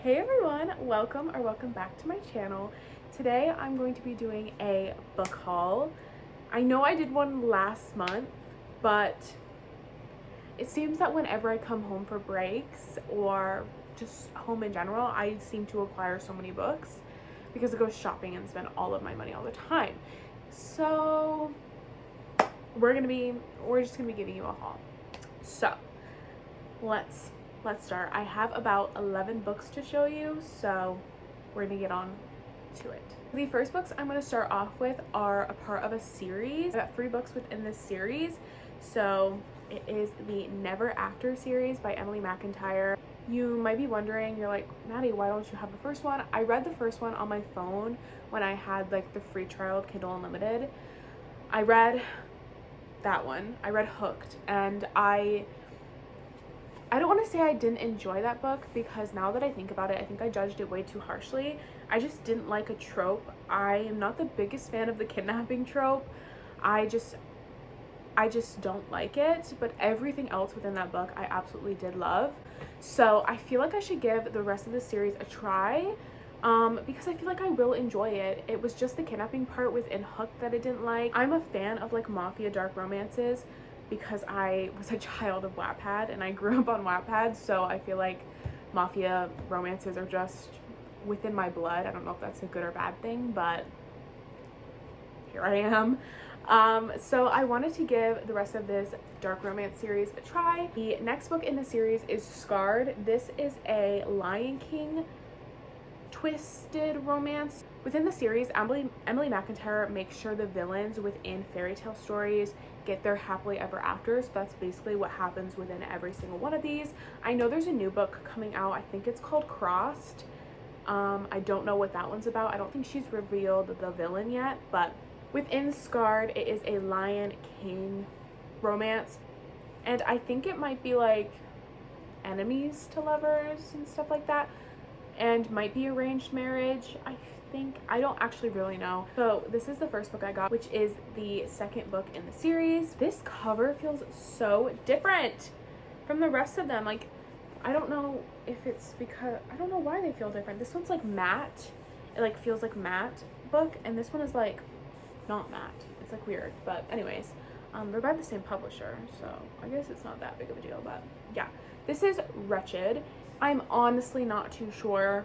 Hey everyone, welcome back to my channel. Today I'm going to be doing a book haul. I know I did one last month, but it seems that whenever I come home for breaks or just home in general, I seem to acquire so many books because I go shopping and spend all of my money all the time. So we're just gonna be giving you a haul. So let's start. I have about 11 books to show you, so we're gonna get on to it. The first books I'm going to start off with are a part of a series. I've got 3 books within this series. So it is the Never After series by Emily McIntyre. You might be wondering, you're like, Maddie, why don't you have the first one? I read the first one on my phone when I had like the free trial of Kindle Unlimited. I read that one. I read Hooked, and I don't want to say I didn't enjoy that book, because now that I think about it, I think I judged it way too harshly. I just didn't like a trope. I am not the biggest fan of the kidnapping trope. I just don't like it, but everything else within that book I absolutely did love. So I feel like I should give the rest of the series a try, because I feel like I will enjoy it. It was just the kidnapping part within Hook that I didn't like. I'm a fan of like mafia dark romances, because I was a child of Wattpad and I grew up on Wattpad, so I feel like mafia romances are just within my blood. I don't know if that's a good or bad thing, but here I am. So I wanted to give the rest of this dark romance series a try. The next book in the series is Scarred. This is a Lion King twisted romance. Within the series, Emily McIntyre makes sure the villains within fairy tale stories get their happily ever after. So that's basically what happens within every single one of these. I know there's a new book coming out. I think it's called Crossed. I don't know what that one's about. I don't think she's revealed the villain yet, but within Scarred, it is a Lion King romance. And I think it might be like enemies to lovers and stuff like that, and might be arranged marriage. I don't actually really know. So this is the first book I got, which is the second book in the series. This cover feels so different from the rest of them. Like, I don't know if it's because, I don't know why they feel different. This one's like matte. It like feels like matte book, and this one is like not matte. It's like weird, but anyways, they're by the same publisher, so I guess it's not that big of a deal. But yeah, this is Wretched. I'm honestly not too sure.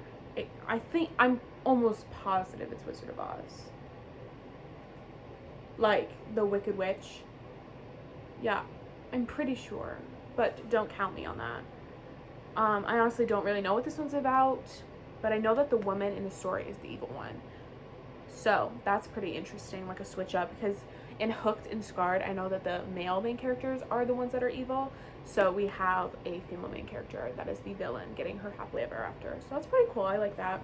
I'm almost positive it's Wizard of Oz. Like the Wicked Witch. Yeah, I'm pretty sure, but don't count me on that. I honestly don't really know what this one's about, but I know that the woman in the story is the evil one. So that's pretty interesting, like a switch up, because in Hooked and Scarred, I know that the male main characters are the ones that are evil. So we have a female main character that is the villain getting her happily ever after. So that's pretty cool. I like that.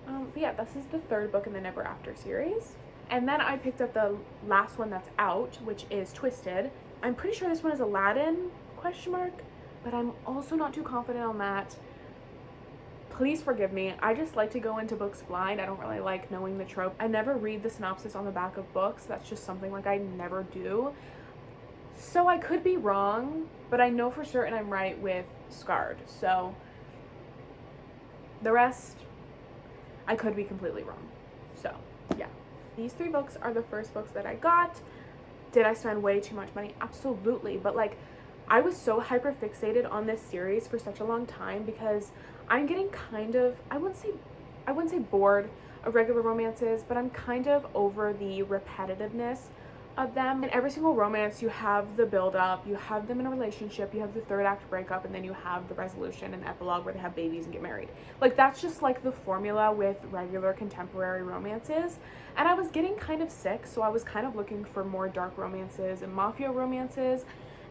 But yeah, this is the third book in the Never After series. And then I picked up the last one that's out, which is Twisted. I'm pretty sure this one is Aladdin, ? But I'm also not too confident on that. Please forgive me. I just like to go into books blind. I don't really like knowing the trope. I never read the synopsis on the back of books. That's just something like I never do. So I could be wrong, but I know for certain I'm right with Scarred. So the rest, I could be completely wrong. So yeah, these 3 books are the first books that I got. Did I spend way too much money? Absolutely. But like, I was so hyper fixated on this series for such a long time, because I'm getting kind of, I wouldn't say bored of regular romances, but I'm kind of over the repetitiveness of them. In every single romance, you have the build up, you have them in a relationship, you have the third act breakup, and then you have the resolution and epilogue where they have babies and get married. Like, that's just like the formula with regular contemporary romances. And I was getting kind of sick, so I was kind of looking for more dark romances and mafia romances.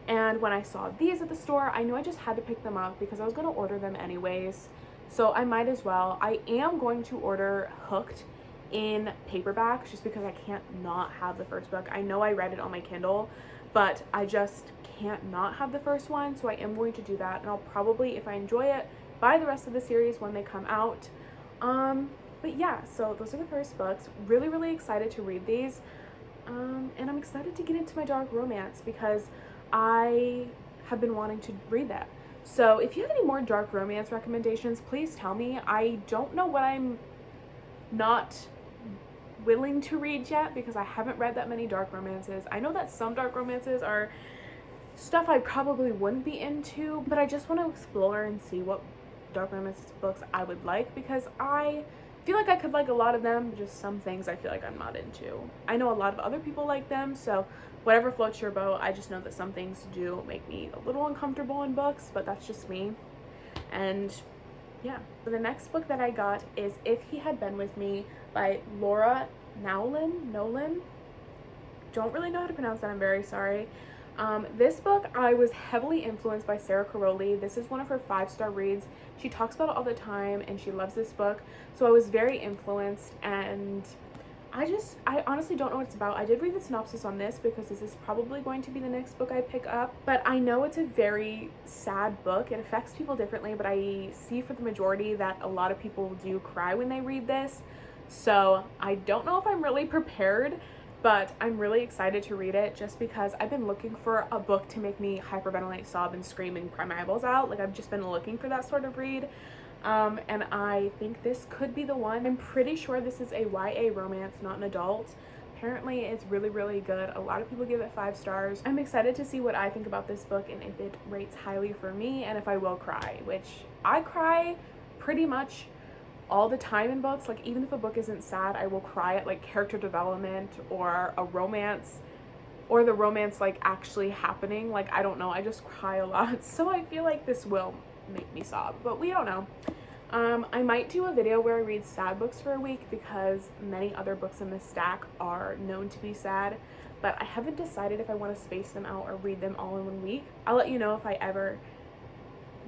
And when I saw these at the store, I knew I just had to pick them up because I was going to order them anyways. So I might as well. I am going to order Hooked in paperback, just because I can't not have the first book. I know I read it on my Kindle, but I just can't not have the first one. So I am going to do that, and I'll probably, if I enjoy it, buy the rest of the series when they come out. But yeah, so those are the first books. Really, really excited to read these. And I'm excited to get into my dark romance, because I have been wanting to read that. So if you have any more dark romance recommendations, please tell me. I don't know what I'm not willing to read yet because I haven't read that many dark romances. I know that some dark romances are stuff I probably wouldn't be into, but I just want to explore and see what dark romance books I would like, because I feel like I could like a lot of them, but just some things I feel like I'm not into. I know a lot of other people like them, so whatever floats your boat. I just know that some things do make me a little uncomfortable in books, but that's just me. And yeah. So the next book that I got is If He Had Been With Me by Laura Nolan. Don't really know how to pronounce that, I'm very sorry. This book, I was heavily influenced by Sarah Caroli. This is one of her 5-star reads. She talks about it all the time and she loves this book. So I was very influenced, and I honestly don't know what it's about. I did read the synopsis on this because this is probably going to be the next book I pick up. But I know it's a very sad book. It affects people differently, but I see for the majority that a lot of people do cry when they read this. So I don't know if I'm really prepared, but I'm really excited to read it just because I've been looking for a book to make me hyperventilate, sob, and scream and cry my eyeballs out. Like, I've just been looking for that sort of read. And I think this could be the one. I'm pretty sure this is a YA romance, not an adult. Apparently it's really, really good. A lot of people give it 5 stars. I'm excited to see what I think about this book and if it rates highly for me and if I will cry, which I cry pretty much all the time in books. Like, even if a book isn't sad, I will cry at like character development or a romance, or the romance like actually happening. Like, I don't know, I just cry a lot. So I feel like this will make me sob, but we don't know. I might do a video where I read sad books for a week because many other books in this stack are known to be sad, but I haven't decided if I want to space them out or read them all in one week. I'll let you know if I ever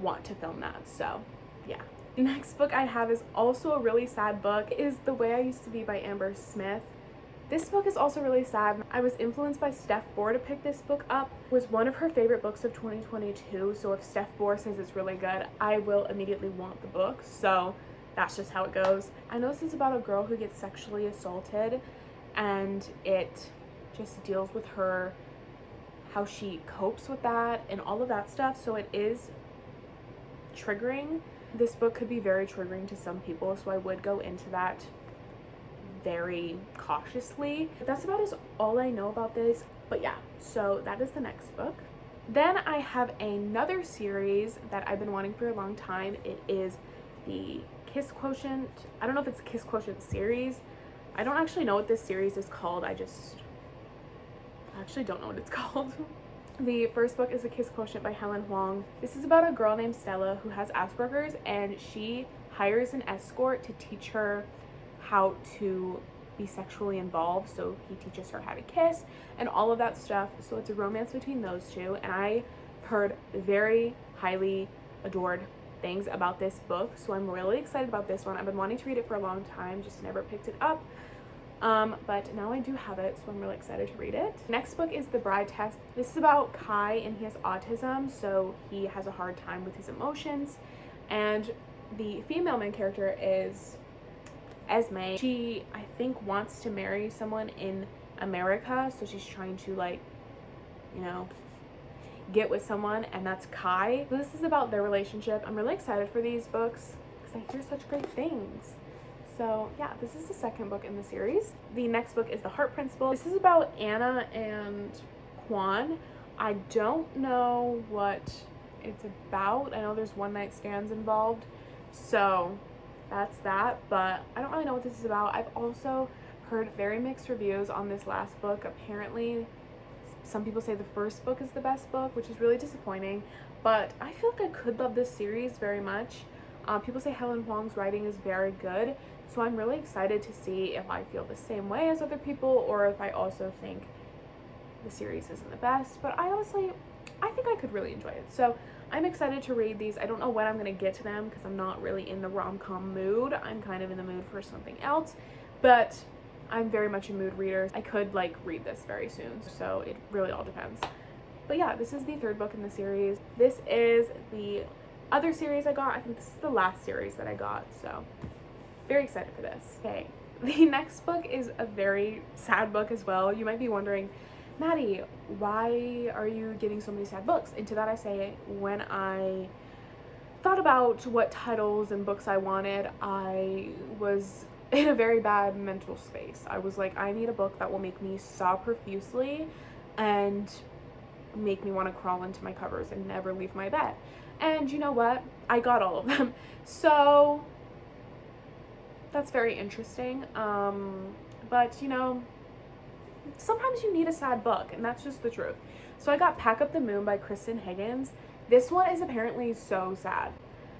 want to film that. So yeah. The next book I have is also a really sad book, is The Way I Used to Be by Amber Smith. This book is also really sad. I was influenced by Steph Bohr to pick this book up. It was one of her favorite books of 2022, so if Steph Bohr says it's really good, I will immediately want the book. So that's just how it goes. I know this is about a girl who gets sexually assaulted, and it just deals with her, how she copes with that and all of that stuff. So it is triggering. This book could be very triggering to some people, so I would go into that very cautiously. That's about all I know about this. But yeah, so that is the next book. Then I have another series that I've been wanting for a long time. It is the Kiss Quotient. I don't know if it's Kiss Quotient series. I don't actually know what this series is called. I actually don't know what it's called. The first book is The Kiss Quotient by Helen Huang. This is about a girl named Stella who has Asperger's, and she hires an escort to teach her how to be sexually involved. So he teaches her how to kiss and all of that stuff. So it's a romance between those two, and I heard very highly adored things about this book, so I'm really excited about this one. I've been wanting to read it for a long time, just never picked it up. But now I do have it, so I'm really excited to read it. Next book is The Bride Test. This is about Kai, and he has autism, so he has a hard time with his emotions. And the female main character is Esme. She, I think, wants to marry someone in America, so she's trying to, like, you know, get with someone, and that's Kai. So this is about their relationship. I'm really excited for these books because I hear such great things. So yeah, this is the second book in the series. The next book is The Heart Principle. This is about Anna and Kwan. I don't know what it's about. I know there's one night stands involved, so that's that, but I don't really know what this is about. I've also heard very mixed reviews on this last book. Apparently some people say the first book is the best book, which is really disappointing, but I feel like I could love this series very much. People say Helen Huang's writing is very good, so I'm really excited to see if I feel the same way as other people, or if I also think the series isn't the best. But I think I could really enjoy it, so I'm excited to read these. I don't know when I'm going to get to them because I'm not really in the rom-com mood. I'm kind of in the mood for something else, but I'm very much a mood reader. I could like read this very soon, so it really all depends. But yeah, this is the third book in the series. This is the other series I got. I think this is the last series that I got, so very excited for this. Okay, the next book is a very sad book as well. You might be wondering, Maddie, why are you getting so many sad books? And to that I say, when I thought about what titles and books I wanted, I was in a very bad mental space. I was like, I need a book that will make me sob profusely and make me want to crawl into my covers and never leave my bed. And you know what? I got all of them. So that's very interesting. But you know, sometimes you need a sad book, and that's just the truth. So I got Pack Up the Moon by Kristen Higgins. This one is apparently so sad.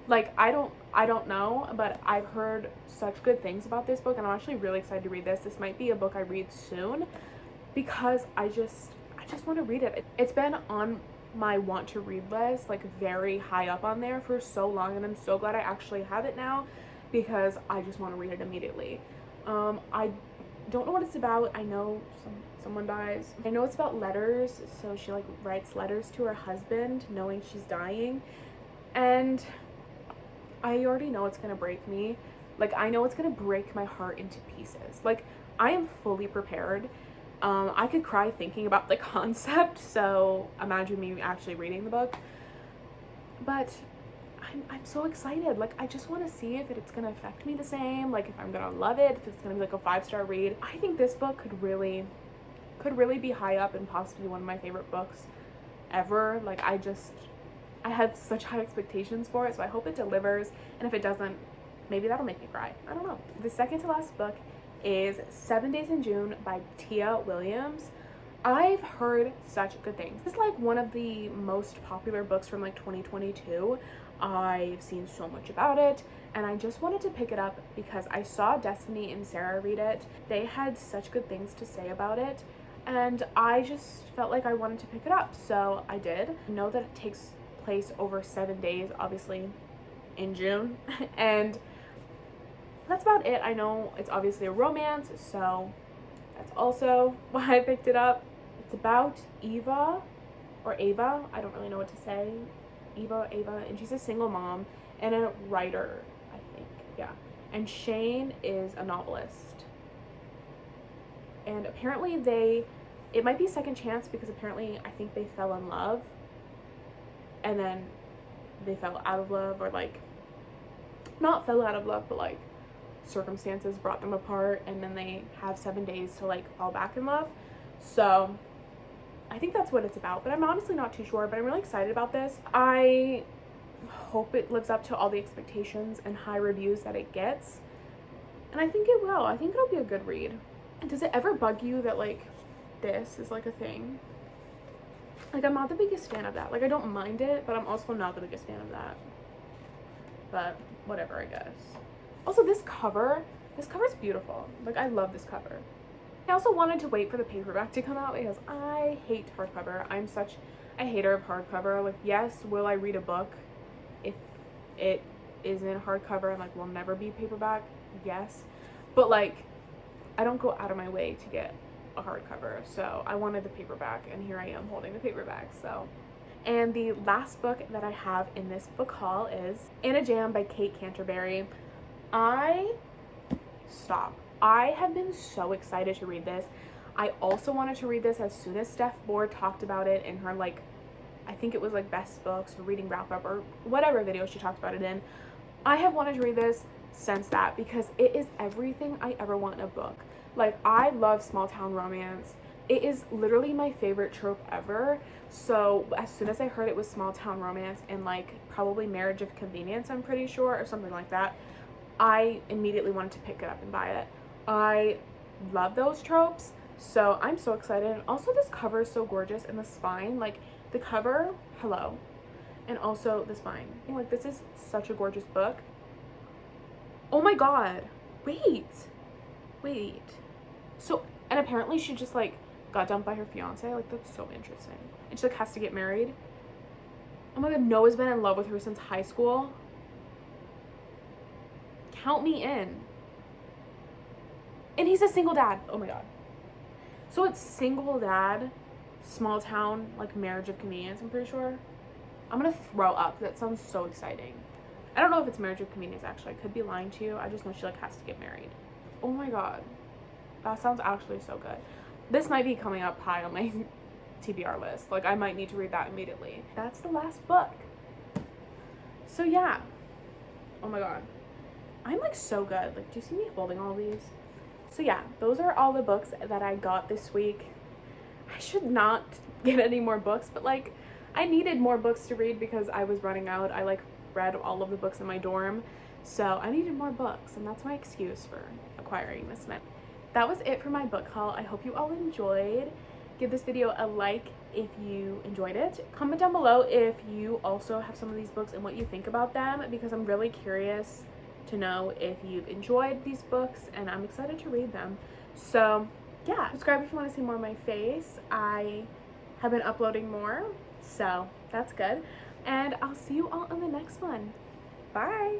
Like, I don't know, but I've heard such good things about this book, and I'm actually really excited to read this. This might be a book I read soon because I just want to read it. It's been on my want to read list, like very high up on there for so long, and I'm so glad I actually have it now because I just want to read it immediately. I don't know what it's about. I know someone dies. I know it's about letters, so she like writes letters to her husband knowing she's dying, and I already know it's gonna break me. Like, I know it's gonna break my heart into pieces. Like, I am fully prepared. I could cry thinking about the concept, so imagine me actually reading the book. But I'm so excited. Like, I just want to see if it's gonna affect me the same, like if I'm gonna love it, if it's gonna be like a 5-star read. I think this book could really be high up and possibly one of my favorite books ever. Like, I have such high expectations for it, so I hope it delivers, and if it doesn't, maybe that'll make me cry. I don't know. The second to last book is 7 Days in June by Tia Williams. I've heard such good things. This is like one of the most popular books from like 2022. I've seen so much about it, and I just wanted to pick it up because I saw Destiny and Sarah read it. They had such good things to say about it, and I just felt like I wanted to pick it up, so I did. I know that it takes place over 7 days, obviously in June, and that's about it. I know it's obviously a romance, so that's also why I picked it up. It's about Eva, or Ava, I don't really know what to say. Ava, and she's a single mom and a writer, I think, yeah. And Shane is a novelist. And apparently it might be second chance because apparently I think they fell in love. And then they fell out of love, or like, not fell out of love, but like circumstances brought them apart, and then they have 7 days to like fall back in love. So I think that's what it's about, but I'm honestly not too sure, but I'm really excited about this. I hope it lives up to all the expectations and high reviews that it gets, and I think it will. I think it'll be a good read. Does it ever bug you that like this is like a thing? Like, I'm not the biggest fan of that. Like, I don't mind it, but I'm also not the biggest fan of that. But whatever, I guess. Also, this cover's beautiful. Like, I love this cover. I also wanted to wait for the paperback to come out because I hate hardcover. I'm such a hater of hardcover. Like, yes, will I read a book if it is in hardcover and like will never be paperback? Yes. But like, I don't go out of my way to get a hardcover, so I wanted the paperback, and here I am holding the paperback. So, and the last book that I have in this book haul is In a Jam by Kate Canterbury. I have been so excited to read this. I also wanted to read this as soon as Steph Board talked about it in her, like, I think it was like best books or reading wrap up or whatever video she talked about it in. I have wanted to read this since that because it is everything I ever want in a book. Like, I love small town romance. It is literally my favorite trope ever. So as soon as I heard it was small town romance and like probably Marriage of Convenience, I'm pretty sure, or something like that, I immediately wanted to pick it up and buy it. I love those tropes, so I'm so excited. And also, this cover is so gorgeous, and the spine, like the cover, hello, and also the spine. Like, this is such a gorgeous book. Oh my god, wait. So, and apparently she just like got dumped by her fiance. Like, that's so interesting. And she like has to get married. Oh my god, Noah's been in love with her since high school. Count me in. And he's a single dad. Oh my god. So it's single dad, small town, like Marriage of Convenience, I'm pretty sure. I'm gonna throw up. That sounds so exciting. I don't know if it's Marriage of Convenience, actually. I could be lying to you. I just know she like has to get married. Oh my god. That sounds actually so good. This might be coming up high on my TBR list. Like, I might need to read that immediately. That's the last book. So yeah, oh my god, I'm like so good. Like, do you see me holding all these? So yeah, those are all the books that I got this week. I should not get any more books, but like I needed more books to read because I was running out. I like read all of the books in my dorm, so I needed more books, and that's my excuse for acquiring this many. That was it for my book haul. I hope you all enjoyed. Give this video a like if you enjoyed it. Comment down below if you also have some of these books and what you think about them, because I'm really curious to know if you've enjoyed these books, and I'm excited to read them. So yeah, subscribe if you want to see more of my face. I have been uploading more, so that's good. And I'll see you all in the next one. Bye!